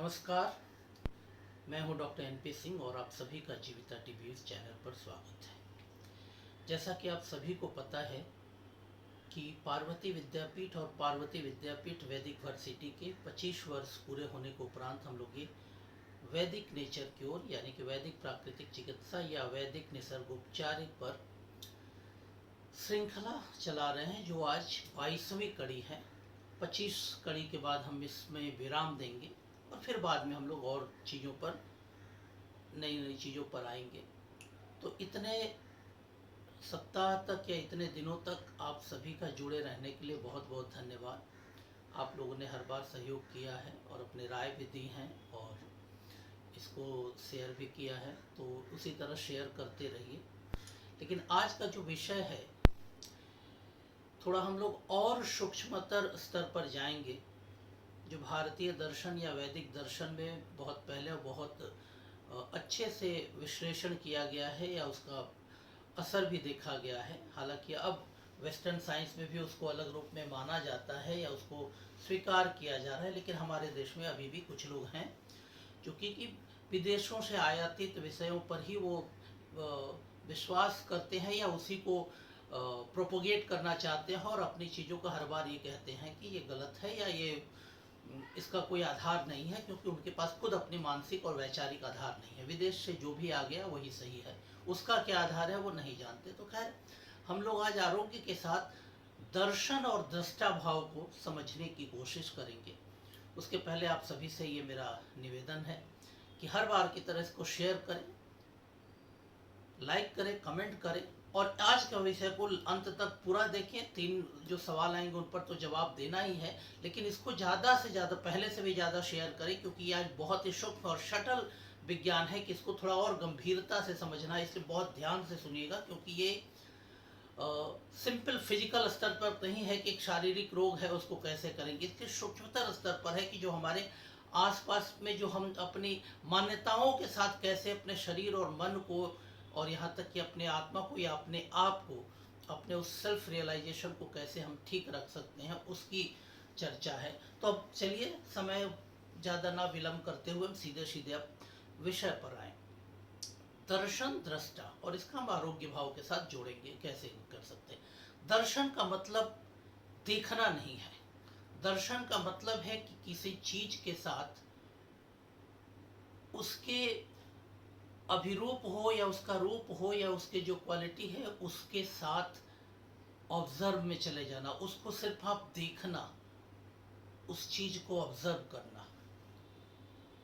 नमस्कार। मैं हूं डॉक्टर एनपी सिंह और आप सभी का जीविता टीवी चैनल पर स्वागत है। जैसा कि आप सभी को पता है कि पार्वती विद्यापीठ और पार्वती विद्यापीठ वैदिक वर्सिटी के 25 वर्ष पूरे होने के उपरांत हम लोग ये वैदिक नेचर क्योर यानी कि वैदिक प्राकृतिक चिकित्सा या वैदिक निसर्गोपचार पर श्रृंखला चला रहे हैं, जो आज 22वीं कड़ी है। 25 कड़ी के बाद हम इसमें विराम देंगे और फिर बाद में हम लोग और चीज़ों पर नई नई चीज़ों पर आएंगे। तो इतने सप्ताह तक या इतने दिनों तक आप सभी का जुड़े रहने के लिए बहुत बहुत धन्यवाद। आप लोगों ने हर बार सहयोग किया है और अपने राय भी दी हैं और इसको शेयर भी किया है, तो उसी तरह शेयर करते रहिए। लेकिन आज का जो विषय है, थोड़ा हम लोग और सूक्ष्मतर स्तर पर जाएंगे, जो भारतीय दर्शन या वैदिक दर्शन में बहुत पहले बहुत अच्छे से विश्लेषण किया गया है या उसका असर भी देखा गया है। हालांकि अब वेस्टर्न साइंस में भी उसको अलग रूप में माना जाता है या उसको स्वीकार किया जा रहा है, लेकिन हमारे देश में अभी भी कुछ लोग हैं जो कि विदेशों से आयातित विषयों पर ही वो विश्वास करते हैं या उसी को प्रोपोगेट करना चाहते हैं और अपनी चीज़ों का हर बार ये कहते हैं कि ये गलत है या ये इसका कोई आधार नहीं है, क्योंकि उनके पास खुद अपनी मानसिक और वैचारिक आधार नहीं है। विदेश से जो भी आ गया वही सही है, उसका क्या आधार है वो नहीं जानते। तो खैर, हम लोग आज आरोग्य के साथ दर्शन और दृष्टा भाव को समझने की कोशिश करेंगे। उसके पहले आप सभी से ये मेरा निवेदन है कि हर बार की तरह इसको शेयर करें, लाइक करें, कमेंट करें और आज का विषय को अंत तक पूरा देखें। 3 जो सवाल आएंगे उन पर तो जवाब देना ही है, लेकिन इसको ज़्यादा से ज़्यादा, पहले से भी ज़्यादा शेयर करें, क्योंकि ये आज बहुत ही सूक्ष्म और शटल विज्ञान है कि इसको थोड़ा और गंभीरता से समझना है। इसलिए बहुत ध्यान से सुनिएगा, क्योंकि ये सिंपल फिजिकल स्तर पर नहीं है कि एक शारीरिक रोग है उसको कैसे करेंगे। इसके सूक्ष्मतर स्तर पर है कि जो हमारे आसपास में जो हम अपनी मान्यताओं के साथ कैसे अपने शरीर और मन को और यहाँ तक कि अपने आत्मा को या अपने आप को, अपने उस सेल्फ रियलाइजेशन को कैसे हम ठीक रख सकते हैं, उसकी चर्चा है। तो अब चलिए, समय ज़्यादा ना विलम्ब करते हुए हम सीधे सीधे अब विषय पर आए। दर्शन, दृष्टा, और इसका हम आरोग्य भाव के साथ जोड़ेंगे। कैसे कर सकते हैं? दर्शन का मतलब देखना नहीं है। दर्शन का मतलब है कि किसी चीज के साथ उसके अभिरूप हो या उसका रूप हो या उसके जो क्वालिटी है उसके साथ ऑब्जर्व में चले जाना। उसको सिर्फ आप देखना, उस चीज को ऑब्जर्व करना,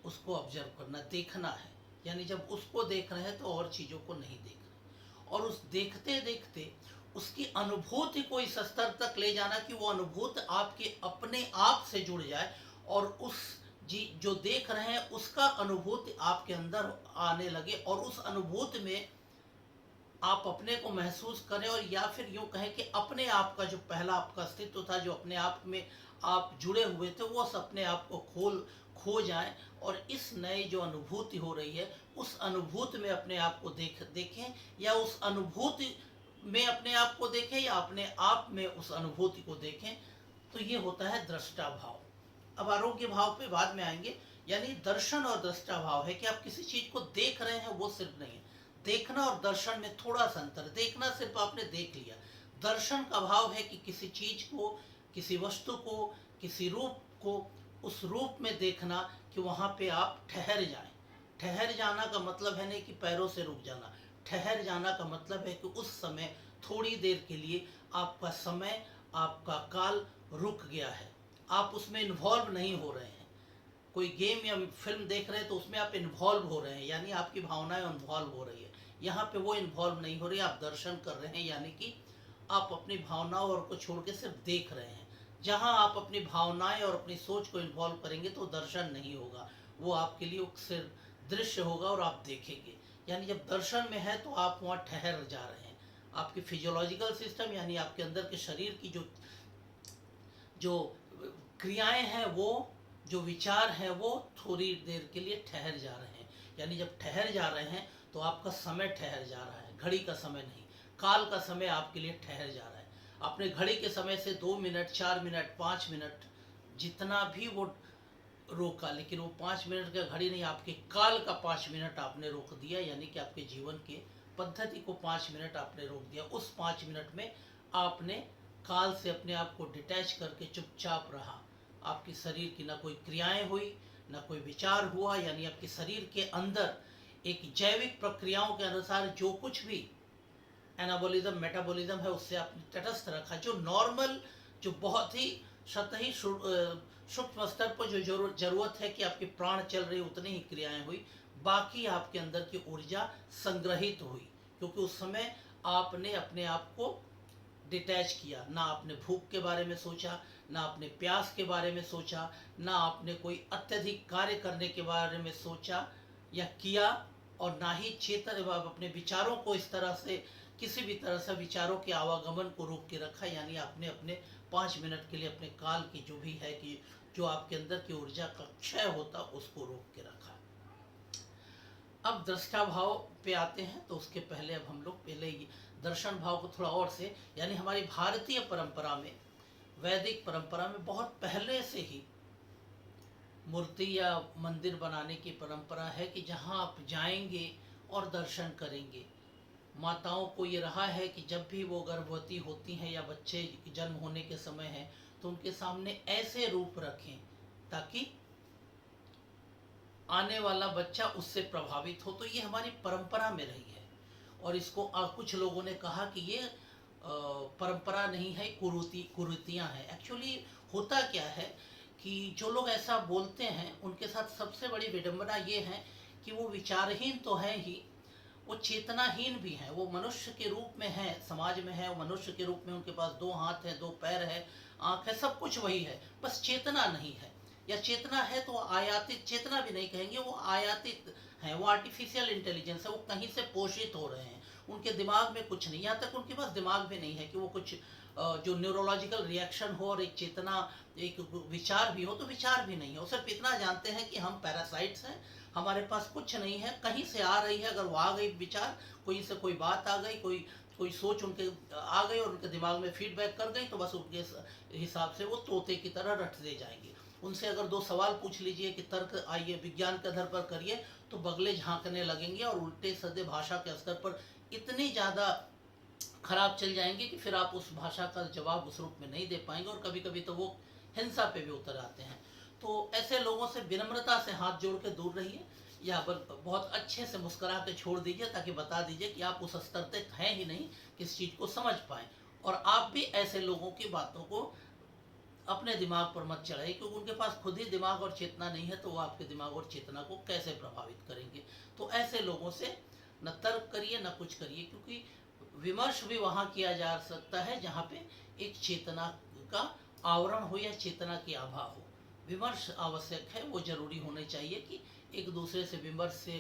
उसको ऑब्जर्व करना, देखना है। यानी जब उसको देख रहे हैं तो और चीज़ों को नहीं देख रहे, और उस देखते देखते उसकी अनुभूति को इस स्तर तक ले जाना कि वो अनुभूति आपके अपने आप से जुड़ जाए और उस जी जो देख रहे हैं उसका अनुभूति आपके अंदर आने लगे और उस अनुभूति में आप अपने को महसूस करें, और या फिर यूँ कहें कि अपने आप का जो पहला आपका अस्तित्व था, जो अपने आप में आप जुड़े हुए थे, वो अपने आप को खो जाए और इस नए जो अनुभूति हो रही है उस अनुभूति में अपने आप को देखें या उस अनुभूति में अपने आप को देखें या अपने आप में उस अनुभूति को देखें। तो ये होता है दृष्टा भाव। अब आरोग्य भाव पे बाद में आएंगे। यानी दर्शन और दृष्टा भाव है कि आप किसी चीज को देख रहे हैं, वो सिर्फ नहीं है। देखना और दर्शन में थोड़ा सा अंतर। देखना सिर्फ आपने देख लिया। दर्शन का भाव है कि किसी चीज को, किसी वस्तु को, किसी रूप को उस रूप में देखना कि वहां पे आप ठहर जाएं। ठहर जाना का मतलब है नहीं कि पैरों से रुक जाना। ठहर जाना का मतलब है कि उस समय थोड़ी देर के लिए आपका समय, आपका काल रुक गया है। आप उसमें इन्वॉल्व नहीं हो रहे हैं। कोई गेम या फिल्म देख रहे हैं तो उसमें आप इन्वॉल्व हो रहे हैं, यानी आपकी भावनाएं इन्वॉल्व हो रही है। यहाँ पे वो इन्वॉल्व नहीं हो रही, आप दर्शन कर रहे हैं, यानी कि आप अपनी भावनाओं और को छोड़ के सिर्फ देख रहे हैं। जहाँ आप अपनी भावनाएं और अपनी सोच को इन्वॉल्व करेंगे तो दर्शन नहीं होगा, वो आपके लिए सिर्फ दृश्य होगा और आप देखेंगे। यानी जब दर्शन में है तो आप वहाँ ठहर जा रहे हैं। आपकी फिजियोलॉजिकल सिस्टम यानी आपके अंदर के शरीर की जो जो क्रियाएं हैं, वो जो विचार हैं, वो थोड़ी देर के लिए ठहर जा रहे हैं। यानी जब ठहर जा रहे हैं तो आपका समय ठहर जा रहा है, घड़ी का समय नहीं, काल का समय आपके लिए ठहर जा रहा है। अपने घड़ी के समय से 2 मिनट, 4 मिनट, 5 मिनट जितना भी वो रोका, लेकिन वो 5 मिनट का घड़ी नहीं, आपके काल का 5 मिनट आपने रोक दिया, यानी कि आपके जीवन के पद्धति को 5 मिनट आपने रोक दिया। उस 5 मिनट में आपने काल से अपने आप को डिटैच करके चुपचाप रहा। आपकी शरीर की ना कोई क्रियाएं हुई, ना कोई विचार हुआ, यानी आपके शरीर के अंदर एक जैविक प्रक्रियाओं के अनुसार जो कुछ भी एनाबोलिज्म मेटाबॉलिज्म है उससे आपने तटस्थ रखा। जो नॉर्मल, जो बहुत ही सतही सूक्ष्म स्तर पर जो जरूरत है कि आपके प्राण चल रहे उतनी ही क्रियाएं हुई, बाकी आपके अंदर की ऊर्जा संग्रहित हुई, क्योंकि उस समय आपने अपने आप को डिटैच किया। ना आपने भूख के बारे में सोचा, ना आपने प्यास के बारे में सोचा, ना आपने कोई अत्यधिक कार्य करने के बारे में सोचा या किया, और ना ही चेतन अपने विचारों को इस तरह से, किसी भी तरह से विचारों के आवागमन को रोक के रखा, यानी आपने अपने 5 मिनट के लिए अपने काल की जो भी है कि जो आपके अंदर की ऊर्जा का क्षय होता उसको रोक के रखा। अब दृष्टा भाव पे आते हैं, तो उसके पहले अब हम लोग पहले दर्शन भाव को थोड़ा और से, यानी हमारी भारतीय परंपरा में, वैदिक परंपरा में बहुत पहले से ही मूर्ति या मंदिर बनाने की परंपरा है कि जहाँ आप जाएंगे और दर्शन करेंगे। माताओं को ये रहा है कि जब भी वो गर्भवती होती हैं या बच्चे जन्म होने के समय है, तो उनके सामने ऐसे रूप रखें ताकि आने वाला बच्चा उससे प्रभावित हो। तो ये हमारी परंपरा में रही है, और इसको कुछ लोगों ने कहा कि ये परंपरा नहीं है, कुरीतियाँ हैं। एक्चुअली होता क्या है कि जो लोग ऐसा बोलते हैं उनके साथ सबसे बड़ी विडंबना ये है कि वो विचारहीन तो है ही, वो चेतनाहीन भी हैं। वो मनुष्य के रूप में है, समाज में है, वो मनुष्य के रूप में, उनके पास 2 हाथ है, 2 पैर है, आँख है, सब कुछ वही है, बस चेतना नहीं है। या चेतना है तो आयातित, चेतना भी नहीं कहेंगे, वो आयातित है, वो आर्टिफिशियल इंटेलिजेंस है, वो कहीं से पोषित हो रहे हैं। उनके दिमाग में कुछ नहीं, यहाँ तक उनके पास दिमाग भी नहीं है कि वो कुछ जो न्यूरोलॉजिकल रिएक्शन हो और एक चेतना, एक विचार भी हो, तो विचार भी नहीं है। वो सिर्फ इतना जानते हैं कि हम पैरासाइट्स हैं, हमारे पास कुछ नहीं है, कहीं से आ रही है, अगर वो आ गई विचार, कोई से कोई बात आ गई, कोई कोई सोच उनके आ गई और उनके दिमाग में फीडबैक कर गई, तो बस उनके हिसाब से वो तोते की तरह रट दे जाएंगे। उनसे अगर 2 सवाल पूछ लीजिए कि तर्क आइए विज्ञान के आधार पर करिए, तो बगले झांकने लगेंगे और उल्टे सीधे भाषा के स्तर पर इतनी ज़्यादा खराब चल जाएंगे कि फिर आप उस भाषा का जवाब उस रूप में नहीं दे पाएंगे, और कभी कभी तो वो हिंसा पे भी उतर आते हैं। तो ऐसे लोगों से विनम्रता से हाथ जोड़ के दूर रहिए, या बहुत अच्छे से मुस्कुरा के छोड़ दीजिए, ताकि बता दीजिए कि आप उस स्तर तक हैं ही नहीं कि इस चीज़ को समझ पाएँ। और आप भी ऐसे लोगों की बातों को अपने दिमाग पर मत चढ़ाइए, क्योंकि उनके पास खुद ही दिमाग और चेतना नहीं है, तो वो आपके दिमाग और चेतना को कैसे प्रभावित करेंगे। तो ऐसे लोगों से न तर्क करिए, न कुछ करिए, क्योंकि विमर्श भी वहाँ किया जा सकता है जहाँ पे एक चेतना का आवरण हो या चेतना की आभा हो। विमर्श आवश्यक है, वो जरूरी होने चाहिए कि एक दूसरे से विमर्श से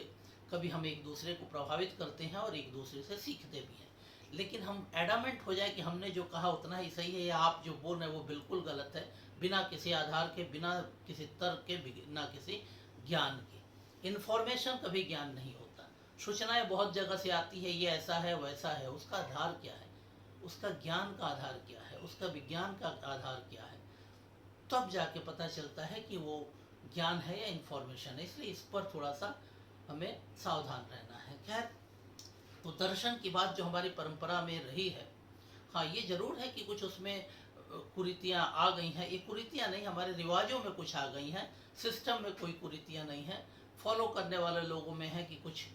कभी हम एक दूसरे को प्रभावित करते हैं और एक दूसरे से सीखते भी हैं। लेकिन हम एडामेंट हो जाए कि हमने जो कहा उतना ही सही है, या आप जो बोल रहे हैं वो बिल्कुल गलत है, बिना किसी आधार के, बिना किसी तर्क के, बिना किसी ज्ञान के। इन्फॉर्मेशन कभी ज्ञान नहीं होता। सूचनाएं बहुत जगह से आती है, ये ऐसा है वैसा है, उसका आधार क्या है, उसका ज्ञान का आधार क्या है, उसका विज्ञान का आधार क्या है, तब जाके पता चलता है कि वो ज्ञान है या इन्फॉर्मेशन है। इसलिए इस पर थोड़ा सा हमें सावधान रहना है। खैर, तो दर्शन की बात जो हमारी परंपरा में रही है, हाँ ये जरूर है कि कुछ उसमें कुरीतियाँ आ गई हैं। ये कुरीतियाँ नहीं, हमारे रिवाजों में कुछ आ गई हैं, सिस्टम में कोई कुरीतियाँ नहीं हैं। फॉलो करने वाले लोगों में है कि कुछ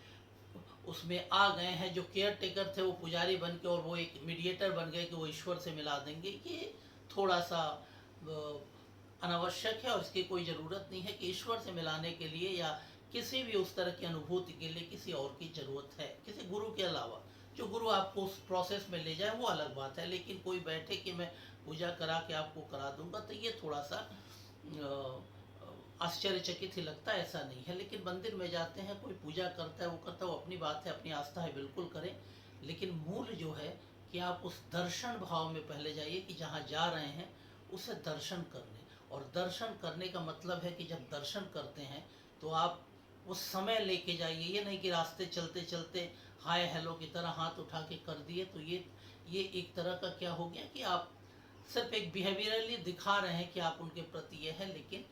उसमें आ गए हैं। जो केयर टेकर थे वो पुजारी बन के, और वो एक मीडिएटर बन गए कि वो ईश्वर से मिला देंगे। ये थोड़ा सा अनावश्यक है, और इसकी कोई ज़रूरत नहीं है कि ईश्वर से मिलाने के लिए या किसी भी उस तरह की अनुभूति के लिए किसी और की ज़रूरत है, किसी गुरु के अलावा। जो गुरु आपको उस प्रोसेस में ले जाए वो अलग बात है, लेकिन कोई बैठे कि मैं पूजा करा के आपको करा दूंगा, तो ये थोड़ा सा आश्चर्यचकित ही लगता है। ऐसा नहीं है। लेकिन मंदिर में जाते हैं, कोई पूजा करता है, वो करता है, वो अपनी बात है, अपनी आस्था है, बिल्कुल करें। लेकिन मूल जो है कि आप उस दर्शन भाव में पहले जाइए कि जहाँ जा रहे हैं उसे दर्शन करने। और दर्शन करने का मतलब है कि जब दर्शन करते हैं तो आप उस समय लेके जाइए। ये नहीं कि रास्ते चलते चलते हाय हेलो की तरह हाथ उठा के कर दिए, तो ये एक तरह का क्या हो गया कि आप सिर्फ एक बिहेवियरली दिखा रहे हैं कि आप उनके प्रति ये है, लेकिन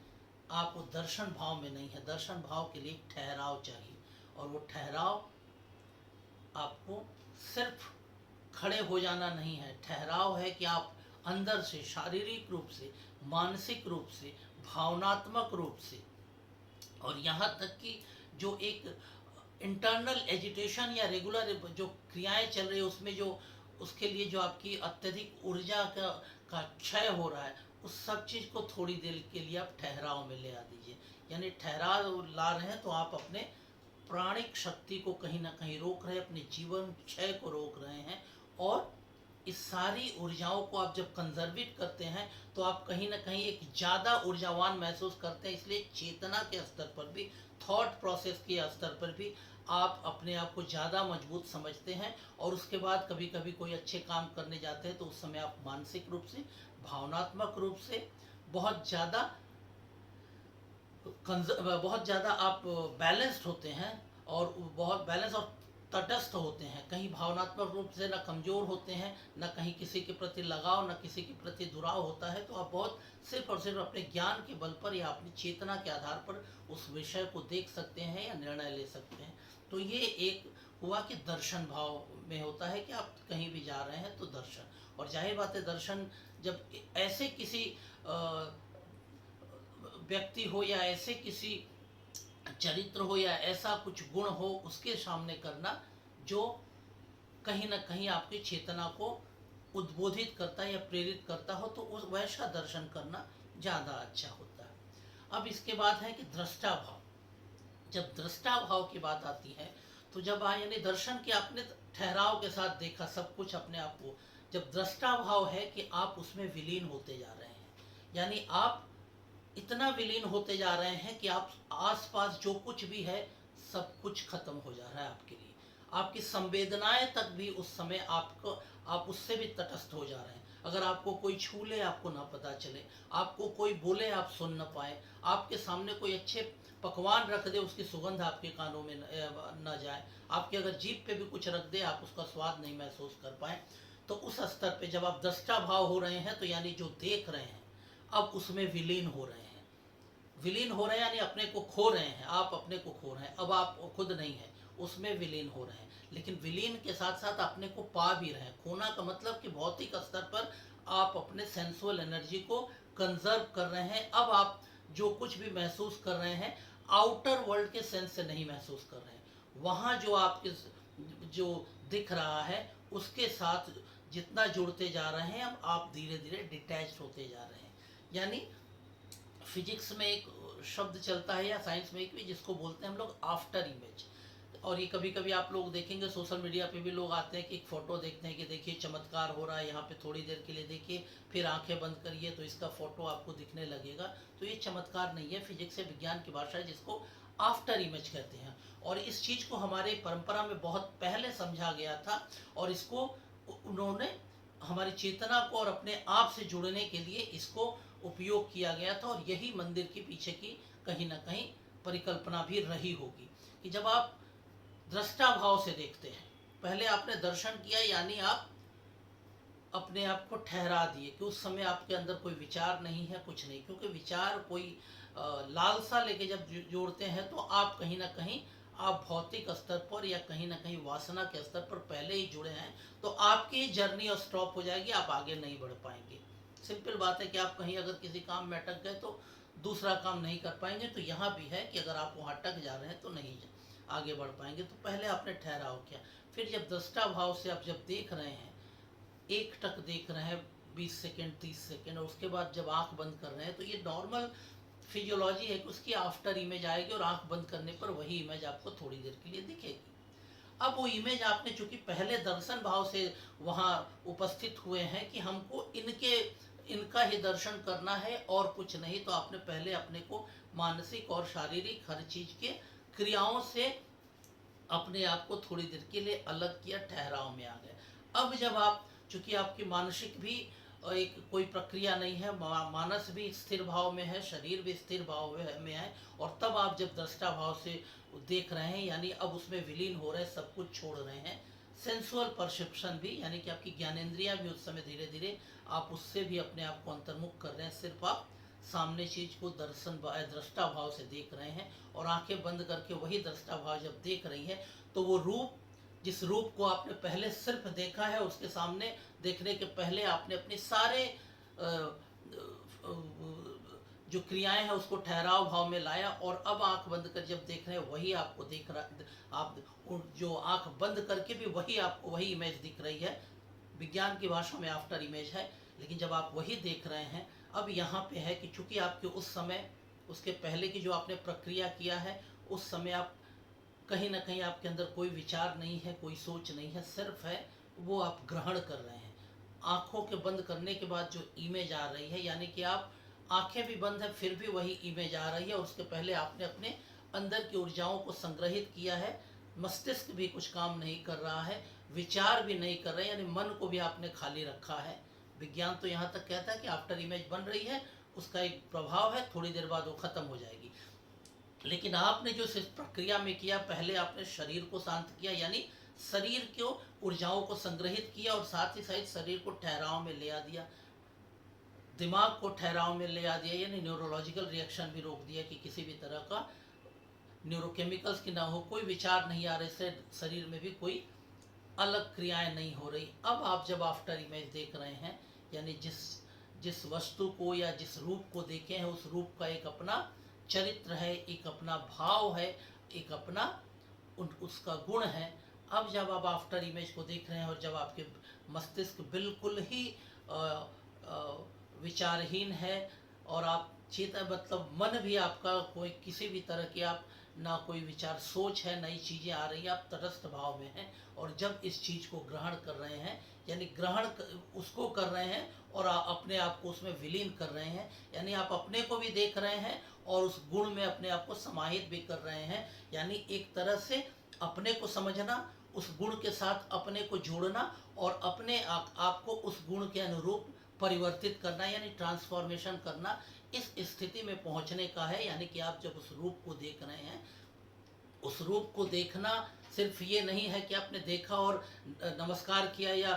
आप वो दर्शन भाव में नहीं है। दर्शन भाव के लिए एक ठहराव चाहिए, और वो ठहराव आपको सिर्फ खड़े हो जाना नहीं है। ठहराव है कि आप अंदर से, शारीरिक रूप से, मानसिक रूप से, भावनात्मक रूप से, और यहाँ तक कि जो एक इंटरनल एजिटेशन या रेगुलर जो क्रियाएं चल रही है उसमें जो उसके लिए जो आपकी अत्यधिक ऊर्जा का क्षय हो रहा है, उस सब चीज़ को थोड़ी देर के लिए आप ठहराव में ले आ दीजिए। यानी ठहराव ला रहे हैं तो आप अपने प्राणिक शक्ति को कहीं ना कहीं रोक रहे हैं, अपने जीवन क्षय को रोक रहे हैं। और इस सारी ऊर्जाओं को आप जब कंजर्वेट करते हैं तो आप कहीं ना कहीं एक ज़्यादा ऊर्जावान महसूस करते हैं। इसलिए चेतना के स्तर पर भी, थॉट प्रोसेस के स्तर पर भी आप अपने आप को ज़्यादा मजबूत समझते हैं। और उसके बाद कभी कभी कोई अच्छे काम करने जाते हैं तो उस समय आप मानसिक रूप से, भावनात्मक रूप से बहुत ज़्यादा आप बैलेंस्ड होते हैं, और बहुत बैलेंस और तटस्थ होते हैं। कहीं भावनात्मक रूप से ना कमज़ोर होते हैं, ना कहीं किसी के प्रति लगाव, ना किसी के प्रति दुराव होता है। तो आप बहुत सिर्फ और सिर्फ अपने ज्ञान के बल पर या अपनी चेतना के आधार पर उस विषय को देख सकते हैं या निर्णय ले सकते हैं। तो ये एक हुआ कि दर्शन भाव में होता है कि आप कहीं भी जा रहे हैं तो दर्शन। और जाहिर बात है, दर्शन जब ऐसे किसी व्यक्ति हो या ऐसे किसी चरित्र हो या ऐसा कुछ गुण हो उसके सामने करना जो कहीं ना कहीं आपकी चेतना को उद्बोधित करता है या प्रेरित करता हो, तो उस वैसा दर्शन करना ज़्यादा अच्छा होता है। अब इसके बाद है कि दृष्टा भाव। जब दृष्टा भाव की बात आती है तो जब यानी दर्शन की आपने ठहराव के साथ देखा सब कुछ अपने आप को, जब दृष्टा भाव है कि आप उसमें विलीन होते जा रहे हैं। यानी आप इतना विलीन होते जा रहे हैं कि आप आसपास जो कुछ भी है सब कुछ खत्म हो जा रहा है आपके लिए। आपकी संवेदनाएं तक भी उस समय आप उससे भी तटस्थ हो जा रहे हैं। अगर आपको कोई छू ले आपको ना पता चले, आपको कोई बोले आप सुन न पाए, आपके सामने कोई अच्छे पकवान रख दे उसकी सुगंध आपके कानों में न जाए, आपके अगर जीभ पे भी कुछ रख दे आप उसका स्वाद नहीं महसूस कर पाए, तो उस स्तर पे जब आप दृष्टा भाव हो रहे हैं तो यानी जो देख रहे हैं अब उसमें विलीन हो रहे हैं। विलीन हो रहे हैं यानी अपने को खो रहे हैं, आप अपने को खो रहे हैं। अब आप खुद नहीं है, उसमें विलीन हो रहे हैं। लेकिन विलीन के साथ साथ अपने को पा भी रहे हैं। खोना का मतलब कि भौतिक स्तर पर आप अपने सेंसुअल एनर्जी को कंजर्व कर रहे हैं। अब आप जो कुछ भी महसूस कर रहे हैं आउटर वर्ल्ड के सेंस से नहीं महसूस कर रहे हैं। वहाँ जो आपके जो दिख रहा है उसके साथ जितना जुड़ते जा रहे हैं अब आप धीरे धीरे डिटैच होते जा रहे हैं। यानी फिजिक्स में एक शब्द चलता है या साइंस में एक भी, जिसको बोलते हैं हम लोग आफ्टर इमेज। और ये कभी कभी आप लोग देखेंगे सोशल मीडिया पे भी लोग आते हैं कि एक फ़ोटो देखते हैं कि देखिए चमत्कार हो रहा है यहाँ पे, थोड़ी देर के लिए देखिए, फिर आंखें बंद करिए तो इसका फ़ोटो आपको दिखने लगेगा। तो ये चमत्कार नहीं है, फिजिक्स से विज्ञान की भाषा है जिसको आफ्टर इमेज कहते हैं। और इस चीज़ को हमारे परंपरा में बहुत पहले समझा गया था, और इसको उन्होंने हमारी चेतना को और अपने आप से जुड़ने के लिए इसको उपयोग किया गया था। और यही मंदिर के पीछे की कहीं ना कहीं परिकल्पना भी रही होगी कि जब आप दृष्टा भाव से देखते हैं, पहले आपने दर्शन किया यानी आप अपने आप को ठहरा दिए कि उस समय आपके अंदर कोई विचार नहीं है, कुछ नहीं। क्योंकि विचार कोई लालसा लेके जब जोड़ते हैं तो आप कहीं ना कहीं आप भौतिक स्तर पर या कहीं ना कहीं वासना के स्तर पर पहले ही जुड़े हैं, तो आपकी जर्नी और स्टॉप हो जाएगी, आप आगे नहीं बढ़ पाएंगे। सिंपल बात है कि आप कहीं अगर किसी काम में अटक गए तो दूसरा काम नहीं कर पाएंगे। तो यहाँ भी है कि अगर आप वहाँ अटक जा रहे हैं तो नहीं आगे बढ़ पाएंगे। तो पहले आपने ठहराव किया, फिर जब दृष्टा भाव से आप जब देख रहे हैं, एक टक देख रहे हैं 20 सेकेंड 30 सेकेंड, और उसके बाद जब आंख बंद कर रहे हैं तो ये नॉर्मल फिजियोलॉजी है कि उसकी आफ्टर इमेज आएगी और आंख बंद करने पर वही इमेज आपको थोड़ी देर के लिए दिखेगी। अब वो इमेज आपने चूंकि पहले दर्शन भाव से वहाँ उपस्थित हुए हैं कि हमको इनका ही दर्शन करना है और कुछ नहीं, तो आपने पहले अपने को मानसिक और शारीरिक हर चीज के क्रियाओं से अपने आप को थोड़ी देर के लिए अलग किया, ठहराव में आ गए। अब जब आप चूंकि आपकी मानसिक भी एक कोई प्रक्रिया नहीं है, मानस भी स्थिर भाव में है, शरीर भी स्थिर भाव में है, और तब आप जब दृष्टा भाव से देख रहे हैं यानी अब उसमें विलीन हो रहे हैं, सब कुछ छोड़ रहे हैं। सेंसुअल परसेप्शन भी यानी कि आपकी ज्ञानेंद्रियां भी उस समय धीरे धीरे आप उससे भी अपने आप को अंतर्मुख कर रहे हैं, सिर्फ आप सामने चीज को दृष्टा भाव से देख रहे हैं, और आंखें बंद करके वही दृष्टा भाव जब देख रही है तो वो रूप, जिस रूप को आपने पहले सिर्फ देखा है, उसके सामने देखने के पहले आपने अपने सारे जो क्रियाएं हैं उसको ठहराव भाव में लाया, और अब आंख बंद कर जब देख रहे हैं वही आपको दिख रहा, आप जो आंख बंद करके भी वही आपको वही इमेज दिख रही है। विज्ञान की भाषा में आफ्टर इमेज है, लेकिन जब आप वही देख रहे हैं, अब यहाँ पे है कि चूंकि आपके उस समय, उसके पहले की जो आपने प्रक्रिया किया है, उस समय आप कहीं ना कहीं आपके अंदर कोई विचार नहीं है, कोई सोच नहीं है, सिर्फ है वो आप ग्रहण कर रहे हैं। आंखों के बंद करने के बाद जो इमेज आ रही है, यानी कि आप आंखें भी बंद है फिर भी वही इमेज आ रही है, और उसके पहले आपने अपने अंदर की ऊर्जाओं को संग्रहित किया है। मस्तिष्क भी कुछ काम नहीं कर रहा है, विचार भी नहीं कर रहे, यानी मन को भी आपने खाली रखा है। विज्ञान तो यहाँ तक कहता है कि आफ्टर इमेज बन रही है, उसका एक प्रभाव है, थोड़ी देर बाद वो खत्म हो जाएगी। लेकिन आपने जो इस प्रक्रिया में किया, पहले आपने शरीर को शांत किया, यानी शरीर को ऊर्जाओं को संग्रहित किया, और साथ ही साथ शरीर को ठहराव में ले आ दिया, दिमाग को ठहराव में ले आ दिया, यानी न्यूरोलॉजिकल रिएक्शन भी रोक दिया कि किसी भी तरह का न्यूरोकेमिकल्स की ना हो, कोई विचार नहीं आ रहे, इससे शरीर में भी कोई अलग क्रियाएं नहीं हो रही। अब आप जब आफ्टर इमेज देख रहे हैं, यानी जिस जिस वस्तु को या जिस रूप को देखे हैं, उस रूप का एक अपना चरित्र है, एक अपना भाव है, एक अपना उसका गुण है। अब जब आप आफ्टर इमेज को देख रहे हैं, और जब आपके मस्तिष्क बिल्कुल ही विचारहीन है, और आप चेतन मतलब मन भी आपका कोई किसी भी तरह की आप ना कोई विचार सोच है, नई चीज़ें आ रही हैं, आप तटस्थ भाव में हैं, और जब इस चीज़ को ग्रहण कर रहे हैं, यानी ग्रहण उसको कर रहे हैं और अपने आप को उसमें विलीन कर रहे हैं, यानी आप अपने को भी देख रहे हैं और उस गुण में अपने आप को समाहित भी कर रहे हैं, यानी एक तरह से अपने को समझना, उस गुण के साथ अपने को जोड़ना, और अपने आप को उस गुण के अनुरूप परिवर्तित करना, यानी ट्रांसफॉर्मेशन करना, इस स्थिति में पहुंचने का है। यानी कि आप जब उस रूप को देख रहे हैं, उस रूप को देखना सिर्फ ये नहीं है कि आपने देखा और नमस्कार किया या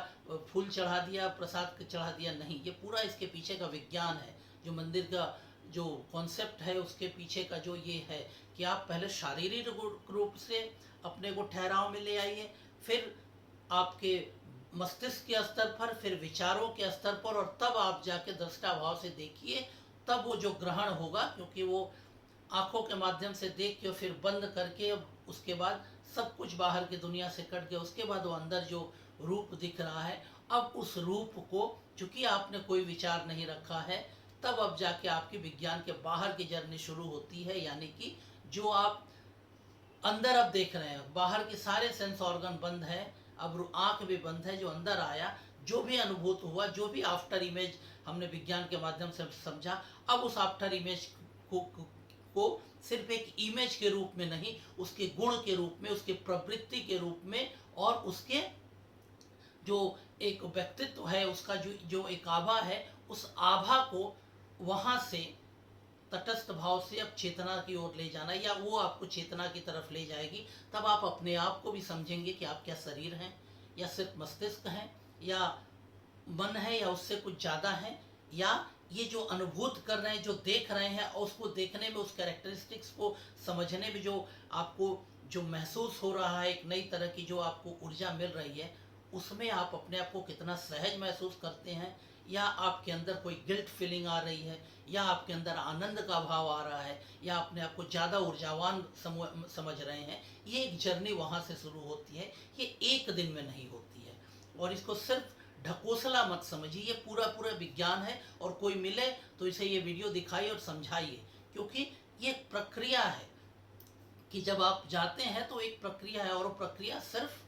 फूल चढ़ा दिया, प्रसाद चढ़ा दिया, नहीं, ये पूरा इसके पीछे का विज्ञान है, जो मंदिर का जो कॉन्सेप्ट है उसके पीछे का जो ये है कि आप पहले शारीरिक रूप से अपने को ठहराव में ले आइए, फिर आपके मस्तिष्क के स्तर पर, फिर विचारों के स्तर पर, और तब आप जाके दृष्टा भाव से देखिए, तब वो जो ग्रहण होगा, क्योंकि वो आंखों के माध्यम से देख के फिर बंद करके, उसके बाद सब कुछ बाहर की दुनिया से कट गया, उसके बाद वो अंदर जो रूप दिख रहा है, अब उस रूप को चूंकि आपने कोई विचार नहीं रखा है, तब अब जाके आपकी विज्ञान के बाहर की जर्नी शुरू होती है। यानी कि जो आप अंदर अब देख रहे हैं, बाहर के सारे सेंस ऑर्गन बंद है, अब आंख भी बंद है, जो अंदर आया, जो भी अनुभूत हुआ, जो भी आफ्टर इमेज हमने विज्ञान के माध्यम से समझा, अब उस आफ्टर इमेज को सिर्फ एक इमेज के रूप में नहीं, उसके गुण के रूप में, उसके प्रवृत्ति के रूप में, और उसके जो एक व्यक्तित्व है, उसका जो एक आभा है, उस आभा को वहां से तटस्थ भाव से अब चेतना की ओर ले जाना, या वो आपको चेतना की तरफ ले जाएगी। तब आप अपने आप को भी समझेंगे कि आप क्या शरीर हैं, या सिर्फ मस्तिष्क हैं, या मन है, या उससे कुछ ज़्यादा है, या ये जो अनुभूत कर रहे हैं, जो देख रहे हैं, और उसको देखने में, उस कैरेक्टरिस्टिक्स को समझने में जो आपको जो महसूस हो रहा है, एक नई तरह की जो आपको ऊर्जा मिल रही है, उसमें आप अपने आप को कितना सहज महसूस करते हैं, या आपके अंदर कोई गिल्ट फीलिंग आ रही है, या आपके अंदर आनंद का भाव आ रहा है, या अपने आप को ज़्यादा ऊर्जावान समझ रहे हैं, ये एक जर्नी वहाँ से शुरू होती है। ये एक दिन में नहीं होती है, और इसको सिर्फ ढकोसला मत समझिए, ये पूरा पूरा विज्ञान है, और कोई मिले तो इसे ये वीडियो दिखाइए और समझाइए, क्योंकि ये प्रक्रिया है कि जब आप जाते हैं तो एक प्रक्रिया है, और वो प्रक्रिया सिर्फ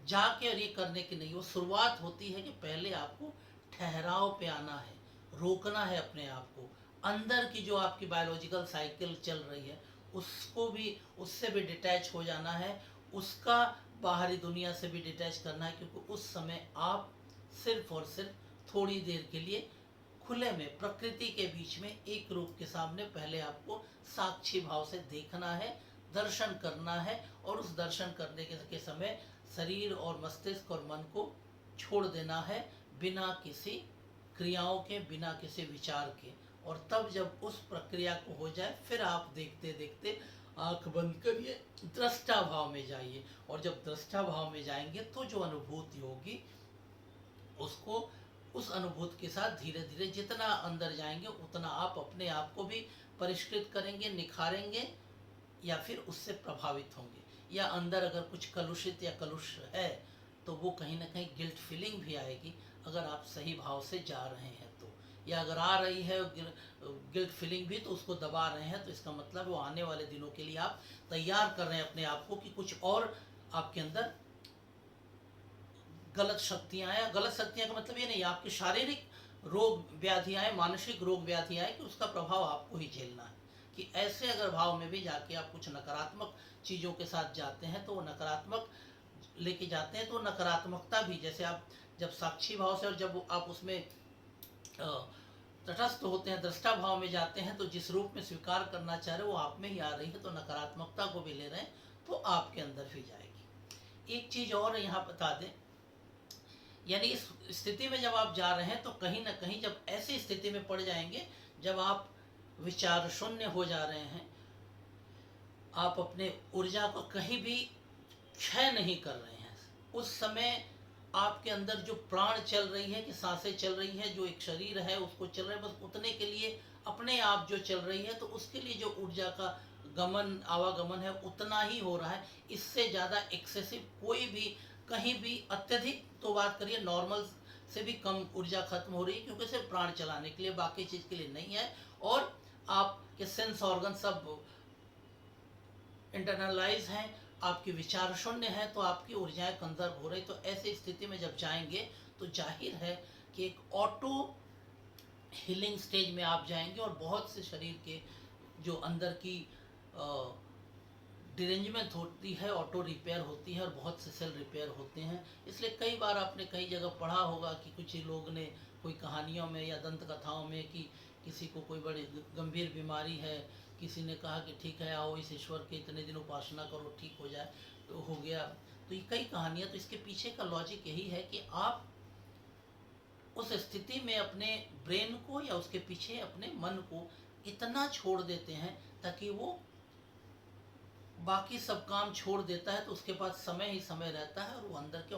जाके और ये करने की नहीं, वो शुरुआत होती है कि पहले आपको ठहराव पे आना है, रोकना है अपने आप को, अंदर की जो आपकी बायोलॉजिकल साइकिल चल रही है उसको भी, उससे भी डिटैच हो जाना है, उसका बाहरी दुनिया से भी डिटैच करना है, क्योंकि उस समय आप सिर्फ और सिर्फ थोड़ी देर के लिए खुले में प्रकृति के बीच में एक रूप के सामने पहले आपको साक्षी भाव से देखना है, दर्शन करना है, और उस दर्शन करने के समय शरीर और मस्तिष्क और मन को छोड़ देना है, बिना किसी क्रियाओं के, बिना किसी विचार के, और तब जब उस प्रक्रिया को हो जाए फिर आप देखते देखते आंख बंद करिए, दृष्टा भाव में जाइए, और जब दृष्टा भाव में जाएंगे तो जो अनुभूति होगी उसको, उस अनुभूति के साथ धीरे धीरे जितना अंदर जाएंगे उतना आप अपने आप को भी परिष्कृत करेंगे, निखारेंगे, या फिर उससे प्रभावित होंगे। या अंदर अगर कुछ कलुषित या कलुष है तो वो कहीं ना कहीं गिल्ट फीलिंग भी आएगी अगर आप सही भाव से जा रहे हैं तो, या अगर आ रही है गिल्ट फीलिंग भी तो उसको दबा रहे हैं, तो इसका मतलब वो आने वाले दिनों के लिए आप तैयार कर रहे हैं अपने आप को कि कुछ और आपके अंदर गलत शक्तियाँ आए। गलत शक्तियाँ का मतलब ये नहीं आपकी शारीरिक रोग व्याधि आए, मानसिक रोग व्याधि आए, कि उसका प्रभाव आपको ही झेलना है। कि ऐसे अगर भाव में भी जाके आप कुछ नकारात्मक चीज़ों के साथ जाते हैं तो वो नकारात्मक लेके जाते हैं, तो नकारात्मकता भी, जैसे आप जब साक्षी भाव से और जब आप उसमें तटस्थ होते हैं, दृष्टा भाव में जाते हैं, तो जिस रूप में स्वीकार करना चाह रहे हो वो आप में ही आ रही है, तो नकारात्मकता को भी ले रहे हैं तो आपके अंदर भी जाएगी। एक चीज़ और यहाँ बता दें, यानी इस स्थिति में जब आप जा रहे हैं तो कहीं ना कहीं जब ऐसी स्थिति में पड़ जाएंगे जब आप विचार शून्य हो जा रहे हैं, आप अपने ऊर्जा को कहीं भी क्षय नहीं कर रहे हैं, उस समय आपके अंदर जो प्राण चल रही है, कि सांसें चल रही है, जो एक शरीर है उसको चल रहा है, बस उतने के लिए अपने आप जो चल रही है, तो उसके लिए जो ऊर्जा का गमन आवागमन है उतना ही हो रहा है। इससे ज़्यादा एक्सेसिव कोई भी कहीं भी अत्यधिक, तो बात करिए नॉर्मल से भी कम ऊर्जा खत्म हो रही है, क्योंकि सिर्फ प्राण चलाने के लिए, बाकी चीज़ के लिए नहीं है। और आपके सेंस ऑर्गन सब इंटरनलाइज हैं, आपके विचार शून्य है, तो आपकी ऊर्जाएं कंजर्व हो रही। तो ऐसी स्थिति में जब जाएंगे तो जाहिर है कि एक ऑटो हीलिंग स्टेज में आप जाएंगे, और बहुत से शरीर के जो अंदर की डिरेंजमेंट होती है ऑटो रिपेयर होती है, और बहुत से सेल रिपेयर होते हैं। इसलिए कई बार आपने कई जगह पढ़ा होगा कि कुछ लोग ने कोई कहानियों में या दंत कथाओं में कि किसी को कोई बड़ी गंभीर बीमारी है, किसी ने कहा कि ठीक है आओ इस ईश्वर के इतने दिन उपासना करो ठीक हो जाए, तो हो गया। तो ये कई कहानियाँ, तो इसके पीछे का लॉजिक यही है कि आप उस स्थिति में अपने ब्रेन को या उसके पीछे अपने मन को इतना छोड़ देते हैं ताकि वो बाकी सब काम छोड़ देता है, तो उसके पास समय ही समय रहता है, और वो अंदर के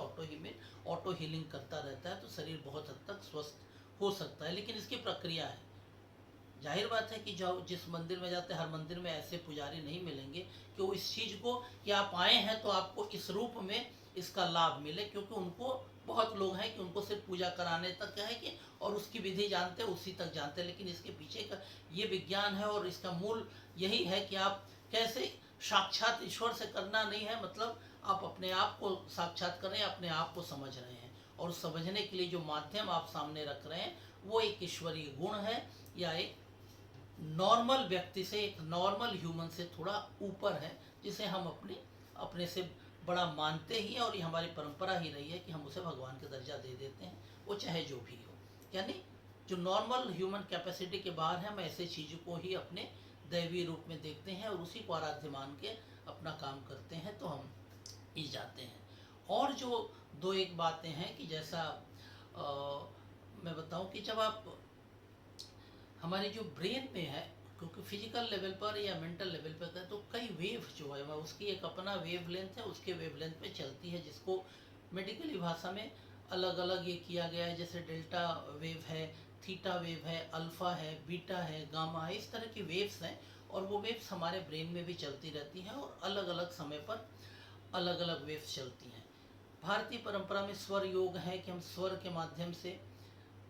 ऑटो हीलिंग करता रहता है, तो शरीर बहुत हद तक स्वस्थ हो सकता है। लेकिन इसकी प्रक्रिया है, जाहिर बात है कि जो जिस मंदिर में जाते हैं हर मंदिर में ऐसे पुजारी नहीं मिलेंगे कि वो इस चीज़ को कि आप आए हैं तो आपको इस रूप में इसका लाभ मिले, क्योंकि उनको बहुत लोग हैं कि उनको सिर्फ पूजा कराने तक है कि और उसकी विधि जानते उसी तक जानते हैं। लेकिन इसके पीछे का ये विज्ञान है, और इसका मूल यही है कि आप कैसे साक्षात ईश्वर से करना नहीं है, मतलब आप अपने आप को साक्षात कर रहे हैं, अपने आप को समझ रहे हैं, और समझने के लिए जो माध्यम आप सामने रख रहे हैं वो एक ईश्वरीय गुण है, या एक नॉर्मल व्यक्ति से, एक नॉर्मल ह्यूमन से थोड़ा ऊपर है, जिसे हम अपने से बड़ा मानते ही हैं, और ये हमारी परंपरा ही रही है कि हम उसे भगवान का दर्जा दे देते हैं, वो चाहे जो भी हो। यानी जो नॉर्मल ह्यूमन कैपेसिटी के बाहर है, हम ऐसे चीज़ों को ही अपने दैवीय रूप में देखते हैं और उसी को आराध्य मान के अपना काम करते हैं, तो हम ही जाते हैं। और जो दो एक बातें हैं कि जैसा मैं बताऊं कि जब आप हमारे जो ब्रेन में है, क्योंकि फिजिकल लेवल पर या मेंटल लेवल पर तो कई वेव जो है उसकी एक अपना वेव लेंथ है, उसके वेव लेंथ पे चलती है, जिसको मेडिकली भाषा में अलग अलग ये किया गया है, जैसे डेल्टा वेव है, थीटा वेव है, अल्फ़ा है, बीटा है, गामा है, इस तरह की वेव्स हैं। और वो वेव्स हमारे ब्रेन में भी चलती रहती हैं, और अलग अलग समय पर अलग अलग वेव्स चलती हैं। भारतीय परंपरा में स्वर योग है कि हम स्वर के माध्यम से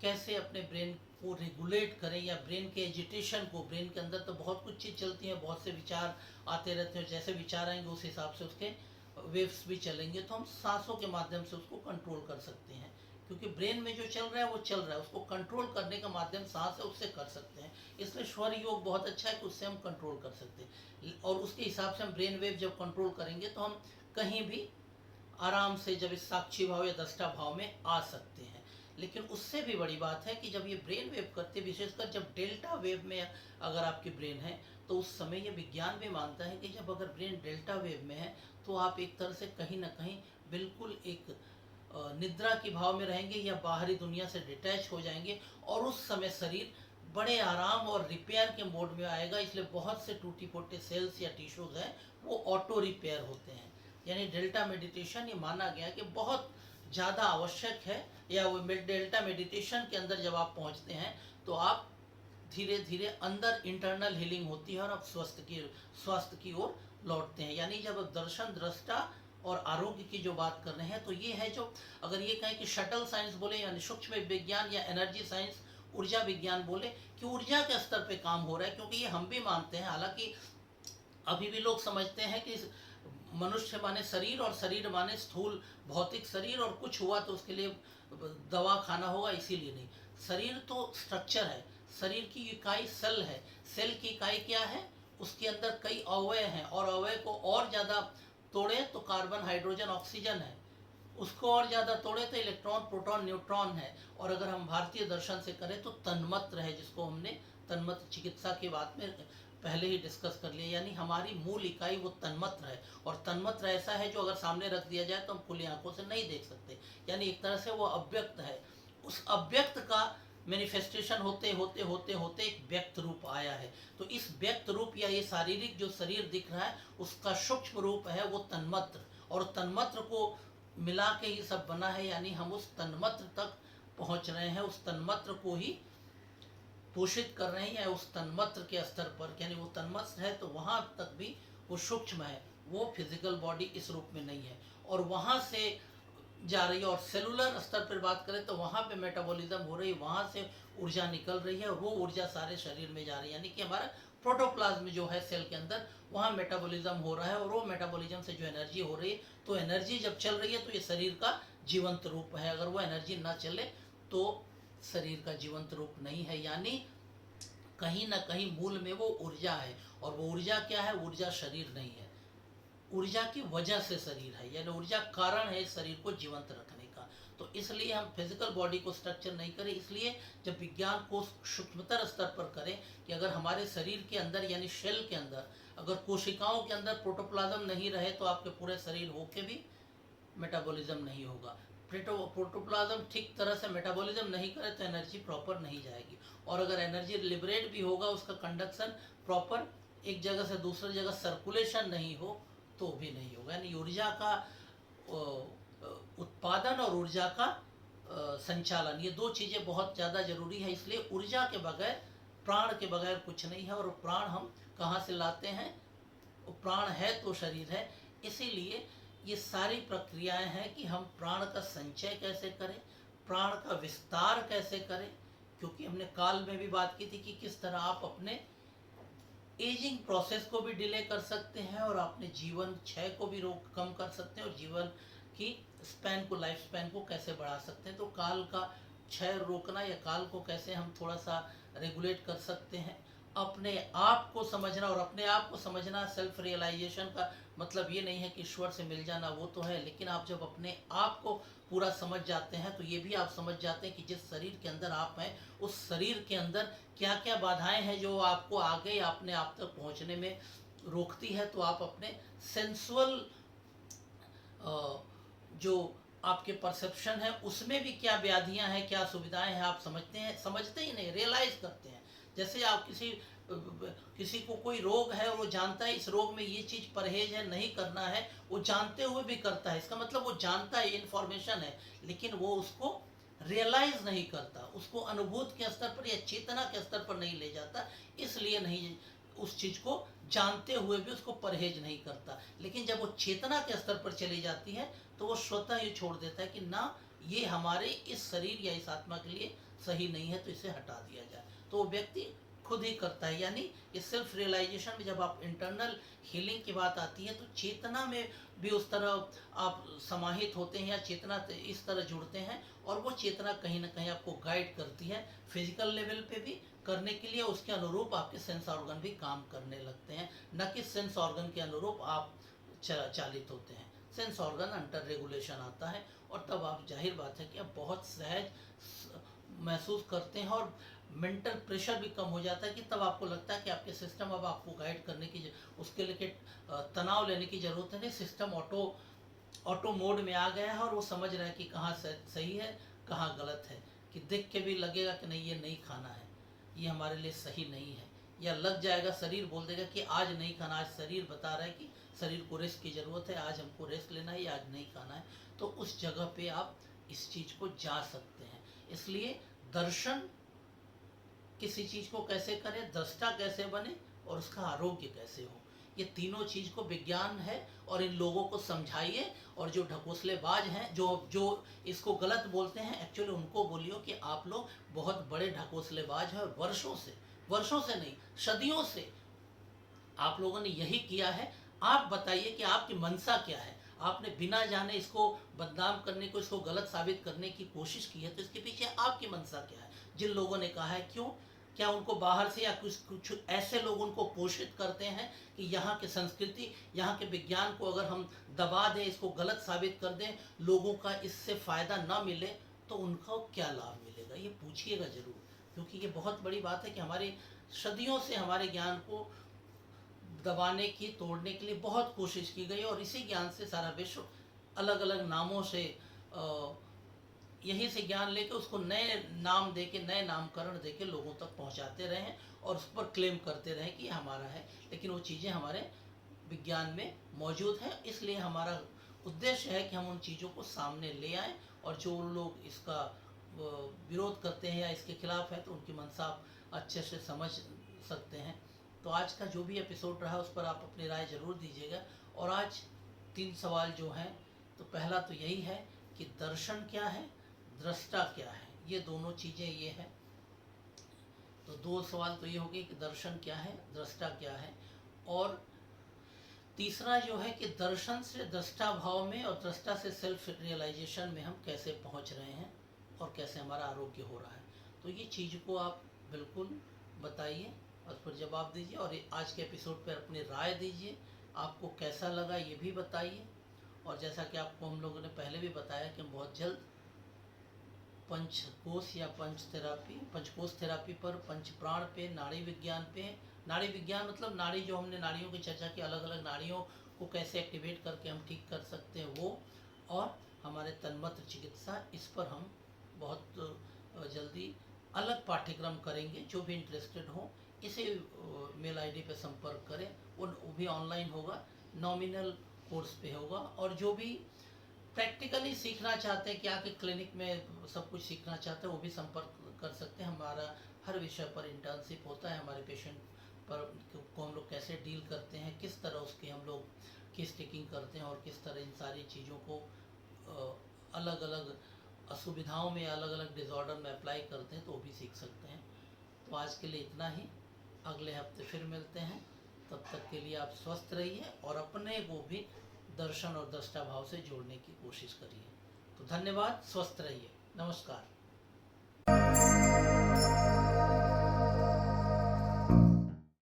कैसे अपने ब्रेन को रेगुलेट करें, या ब्रेन के एजिटेशन को, ब्रेन के अंदर तो बहुत कुछ चीज़ चलती है, बहुत से विचार आते रहते हैं, और जैसे विचार आएंगे उस हिसाब से उसके वेव्स भी चलेंगे, तो हम सांसों के माध्यम से उसको कंट्रोल कर सकते हैं, क्योंकि ब्रेन में जो चल रहा है वो चल रहा है, उसको कंट्रोल करने का माध्यम सांस है, उससे कर सकते हैं। इसलिए स्वर योग बहुत अच्छा है कि उससे हम कंट्रोल कर सकते हैं, और उसके हिसाब से हम ब्रेन वेव जब कंट्रोल करेंगे तो हम कहीं भी आराम से जब इस साक्षी भाव या दृष्टा भाव में आ सकते हैं। लेकिन उससे भी बड़ी बात है कि जब ये ब्रेन वेव करते, विशेषकर जब डेल्टा वेव में अगर आपकी ब्रेन है, तो उस समय ये विज्ञान भी मानता है कि जब अगर ब्रेन डेल्टा वेव में है तो आप एक तरह से कहीं ना कहीं बिल्कुल एक निद्रा के भाव में रहेंगे, या बाहरी दुनिया से डिटैच हो जाएंगे, और उस समय शरीर बड़े आराम और रिपेयर के मोड में आएगा। इसलिए बहुत से टूटी फूटे सेल्स या टिश्यूज हैं वो ऑटो रिपेयर होते हैं। यानी डेल्टा मेडिटेशन ये माना गया कि बहुत ज़्यादा आवश्यक है, या वो डेल्टा मेडिटेशन के अंदर जब आप पहुंचते हैं तो आप धीरे धीरे अंदर इंटरनल हीलिंग होती है और आप स्वास्थ्य की ओर लौटते हैं। यानी जब आप दर्शन, दृष्टा और आरोग्य की जो बात कर रहे हैं तो ये है जो, अगर ये कहें कि शटल साइंस बोले यानी सूक्ष्म विज्ञान या एनर्जी साइंस, ऊर्जा विज्ञान बोले, कि ऊर्जा के स्तर पे काम हो रहा है। क्योंकि ये हम भी मानते हैं, हालांकि अभी भी लोग समझते हैं कि मनुष्य माने शरीर और शरीर माने स्थूल भौतिक शरीर, और कुछ हुआ तो उसके लिए दवा खाना होगा, इसीलिए नहीं। शरीर तो स्ट्रक्चर है, शरीर की इकाई सेल है। सेल की इकाई क्या है? उसके अंदर कई अवयव हैं, और अवयव को और ज़्यादा तोड़े तो कार्बन, हाइड्रोजन, ऑक्सीजन है। उसको और ज़्यादा तोड़े तो इलेक्ट्रॉन, प्रोटॉन, न्यूट्रॉन है। और अगर हम भारतीय दर्शन से करें तो तन्मत्र है, जिसको हमने तन्मत्र चिकित्सा की बात में पहले ही डिस्कस कर लिया। यानी हमारी मूल इकाई वो तन्मत्र है, और तन्मत्र ऐसा है जो अगर सामने रख दिया जाए तो हम खुली आंखों से नहीं देख सकते। यानी एक तरह से वो अव्यक्त है। उस अव्यक्त का मैनिफेस्टेशन होते होते होते होते एक व्यक्त रूप आया है। तो इस व्यक्त रूप या ये शारीरिक जो शरीर दिख रहा है उसका सूक्ष्म रूप है वो तन्मत्र, और तन्मत्र को मिला के ही सब बना है। यानी हम उस तन्मत्र तक पहुंच रहे हैं, उस तन्मत्र को ही पोषित कर रहे हैं, या उस तन्मत्र के स्तर पर, यानी वो तन्मत्र है तो वहां तक भी वो सूक्ष्म है, वो फिजिकल बॉडी इस रूप में नहीं है। और वहां से जा रही है, और सेलुलर स्तर पर बात करें तो वहां पे मेटाबॉलिज्म हो रही है, वहां से ऊर्जा निकल रही है, और वो ऊर्जा सारे शरीर में जा रही है। यानी कि हमारा प्रोटोप्लाज्म जो है सेल के अंदर, वहाँ मेटाबॉलिज्म हो रहा है, और वो मेटाबॉलिज्म से जो एनर्जी हो रही है, तो एनर्जी जब चल रही है तो ये शरीर का जीवंत रूप है। अगर वो एनर्जी ना चले तो शरीर का जीवंत रूप नहीं है। यानी कहीं ना कहीं मूल में वो ऊर्जा है, और वो ऊर्जा क्या है? ऊर्जा शरीर नहीं है, ऊर्जा की वजह से शरीर है, यानी ऊर्जा कारण है इस शरीर को जीवंत रखने का। तो इसलिए हम फिजिकल बॉडी को स्ट्रक्चर नहीं करें। इसलिए जब विज्ञान को सूक्ष्मतर स्तर पर करें कि अगर हमारे शरीर के अंदर यानी सेल के अंदर, अगर कोशिकाओं के अंदर प्रोटोप्लाज्म नहीं रहे तो आपके पूरे शरीर होके भी मेटाबॉलिज्म नहीं होगा। प्रोटोप्लाज्म ठीक तरह से मेटाबॉलिज्म नहीं करे तो एनर्जी प्रॉपर नहीं जाएगी, और अगर एनर्जी लिबरेट भी होगा, उसका कंडक्शन प्रॉपर एक जगह से दूसरी जगह सर्कुलेशन नहीं हो तो भी नहीं होगा। यानी ऊर्जा का उत्पादन और ऊर्जा का संचालन, ये दो चीज़ें बहुत ज़्यादा जरूरी है। इसलिए ऊर्जा के बगैर, प्राण के बगैर कुछ नहीं है। और प्राण हम कहाँ से लाते हैं? प्राण है तो शरीर है। इसीलिए ये सारी प्रक्रियाएं हैं कि हम प्राण का संचय कैसे करें, प्राण का विस्तार कैसे करें। क्योंकि हमने काल में भी बात की थी कि किस तरह आप अपने एजिंग प्रोसेस को भी डिले कर सकते हैं, और अपने जीवन क्षय को भी रोक कम कर सकते हैं, और जीवन की स्पैन को, लाइफ स्पैन को कैसे बढ़ा सकते हैं। तो काल का क्षय रोकना, या काल को कैसे हम थोड़ा सा रेगुलेट कर सकते हैं। अपने आप को समझना, और अपने आप को समझना, सेल्फ रियलाइजेशन का मतलब ये नहीं है कि ईश्वर से मिल जाना, वो तो है, लेकिन आप जब अपने आप को पूरा समझ जाते हैं तो ये भी आप समझ जाते हैं कि जिस शरीर के अंदर आप हैं उस शरीर के अंदर क्या क्या बाधाएं हैं जो आपको आगे अपने आप तक पहुंचने में रोकती है। तो आप अपने सेंसुअल जो आपके परसेप्शन है उसमें भी क्या व्याधियां हैं, क्या सुविधाएं हैं, आप समझते हैं? समझते ही नहीं, रियलाइज करते हैं। जैसे आप किसी को कोई रोग है और वो जानता है इस रोग में ये चीज़ परहेज है, नहीं करना है, वो जानते हुए भी करता है। इसका मतलब वो जानता है, इन्फॉर्मेशन है, लेकिन वो उसको रियलाइज नहीं करता, उसको अनुभूत के स्तर पर या चेतना के स्तर पर नहीं ले जाता। इसलिए नहीं, उस चीज़ को जानते हुए भी उसको परहेज नहीं करता। लेकिन जब वो चेतना के स्तर पर चली जाती है तो वो स्वतः ही छोड़ देता है कि ना, ये हमारे इस शरीर या इस आत्मा के लिए सही नहीं है, तो इसे हटा दिया जाए। तो वो व्यक्ति खुद ही करता है। यानी ये सेल्फ रियलाइजेशन में जब आप इंटरनल हीलिंग की बात आती है तो चेतना में भी उस तरह आप समाहित होते हैं, या चेतना इस तरह जुड़ते हैं, और वो चेतना कहीं ना कहीं आपको गाइड करती है फिजिकल लेवल पे भी करने के लिए। उसके अनुरूप आपके सेंस ऑर्गन भी काम करने लगते हैं, न कि सेंस ऑर्गन के अनुरूप आप चालित होते हैं। सेंस ऑर्गन अंडर रेगुलेशन आता है, और तब आप, जाहिर बात है कि आप बहुत सहज महसूस करते हैं, और मेंटल प्रेशर भी कम हो जाता है कि तब आपको लगता है कि आपके सिस्टम अब आपको गाइड करने की, उसके लिए तनाव लेने की ज़रूरत नहीं। सिस्टम ऑटो मोड में आ गया है, और वो समझ रहा है कि कहाँ सही है, कहाँ गलत है। कि देख के भी लगेगा कि नहीं, ये नहीं खाना है, ये हमारे लिए सही नहीं है, या लग जाएगा, शरीर बोल देगा कि आज नहीं खाना, आज शरीर बता रहा है कि शरीर को रेस्ट की ज़रूरत है, आज हमको रेस्ट लेना है, आज नहीं खाना है, तो उस जगह पे आप इस चीज़ को जा सकते हैं। इसलिए दर्शन किसी चीज़ को कैसे करें, दृष्टा कैसे बने और उसका आरोग्य कैसे हो, ये तीनों चीज़ को विज्ञान है। और इन लोगों को समझाइए, और जो ढकोसलेबाज हैं, जो इसको गलत बोलते हैं, एक्चुअली उनको बोलियो कि आप लोग बहुत बड़े ढकोसलेबाज हैं, और वर्षों से नहीं, सदियों से आप लोगों ने यही किया है। आप बताइए कि आपकी मंशा क्या है। आपने बिना जाने इसको बदनाम करने को, इसको गलत साबित करने की कोशिश की है, तो इसके पीछे आपकी मंशा क्या है। जिन लोगों ने कहा है, क्यों, क्या उनको बाहर से या कुछ ऐसे लोग उनको पोषित करते हैं कि यहाँ की संस्कृति, यहाँ के विज्ञान को अगर हम दबा दें, इसको गलत साबित कर दें, लोगों का इससे फ़ायदा ना मिले, तो उनका क्या लाभ मिलेगा, ये पूछिएगा ज़रूर। क्योंकि ये बहुत बड़ी बात है कि हमारी सदियों से हमारे ज्ञान को दबाने की, तोड़ने के लिए बहुत कोशिश की गई, और इसी ज्ञान से सारा विश्व अलग अलग नामों से यहीं से ज्ञान लेके उसको नए नाम देके, नए नामकरण देके लोगों तक पहुंचाते रहे हैं, और उस पर क्लेम करते रहे कि ये हमारा है, लेकिन वो चीज़ें हमारे विज्ञान में मौजूद हैं। इसलिए हमारा उद्देश्य है कि हम उन चीज़ों को सामने ले आएँ, और जो लोग इसका विरोध करते हैं या इसके खिलाफ है, तो उनकी मंशा आप अच्छे से समझ सकते हैं। तो आज का जो भी एपिसोड रहा, उस पर आप अपनी राय ज़रूर दीजिएगा। और आज 3 सवाल जो हैं, तो पहला तो यही है कि दर्शन क्या है, दृष्टा क्या है, ये दोनों चीज़ें ये हैं। तो 2 सवाल तो ये हो गए कि दर्शन क्या है, दृष्टा क्या है, और तीसरा जो है कि दर्शन से दृष्टा भाव में और दृष्टा से सेल्फ रियलाइजेशन में हम कैसे पहुंच रहे हैं, और कैसे हमारा आरोग्य हो रहा है। तो ये चीज़ को आप बिल्कुल बताइए, और उस पर जवाब दीजिए, और आज के एपिसोड पर अपनी राय दीजिए, आपको कैसा लगा ये भी बताइए। और जैसा कि आपको हम लोगों ने पहले भी बताया कि हम बहुत जल्द पंचकोश या पंचकोश थेरापी पर, पंच प्राण पे, नाड़ी विज्ञान पे, नाड़ी विज्ञान मतलब नाड़ी, जो हमने नाड़ियों की चर्चा की, अलग अलग नाड़ियों को कैसे एक्टिवेट करके हम ठीक कर सकते हैं वो, और हमारे तन्मत्र चिकित्सा, इस पर हम बहुत जल्दी अलग पाठ्यक्रम करेंगे। जो भी इंटरेस्टेड हो, इसे मेल आईडी पे संपर्क करें, वो भी ऑनलाइन होगा, नॉमिनल कोर्स पे होगा। और जो भी प्रैक्टिकली सीखना चाहते हैं कि आके क्लिनिक में सब कुछ सीखना चाहते हैं, वो भी संपर्क कर सकते हैं। हमारा हर विषय पर इंटर्नशिप होता है, हमारे पेशेंट पर को हम लोग कैसे डील करते हैं, किस तरह उसके हम लोग केस टेकिंग करते हैं, और किस तरह इन सारी चीज़ों को अलग अलग असुविधाओं में, अलग अलग डिसऑर्डर में अप्लाई करते हैं, तो वो भी सीख सकते हैं। तो आज के लिए इतना ही, अगले हफ्ते फिर मिलते हैं। तब तक के लिए आप स्वस्थ रहिए, और अपने को भी दर्शन और दृष्टा भाव से जोड़ने की कोशिश करिए। तो धन्यवाद, स्वस्थ रहिए, नमस्कार।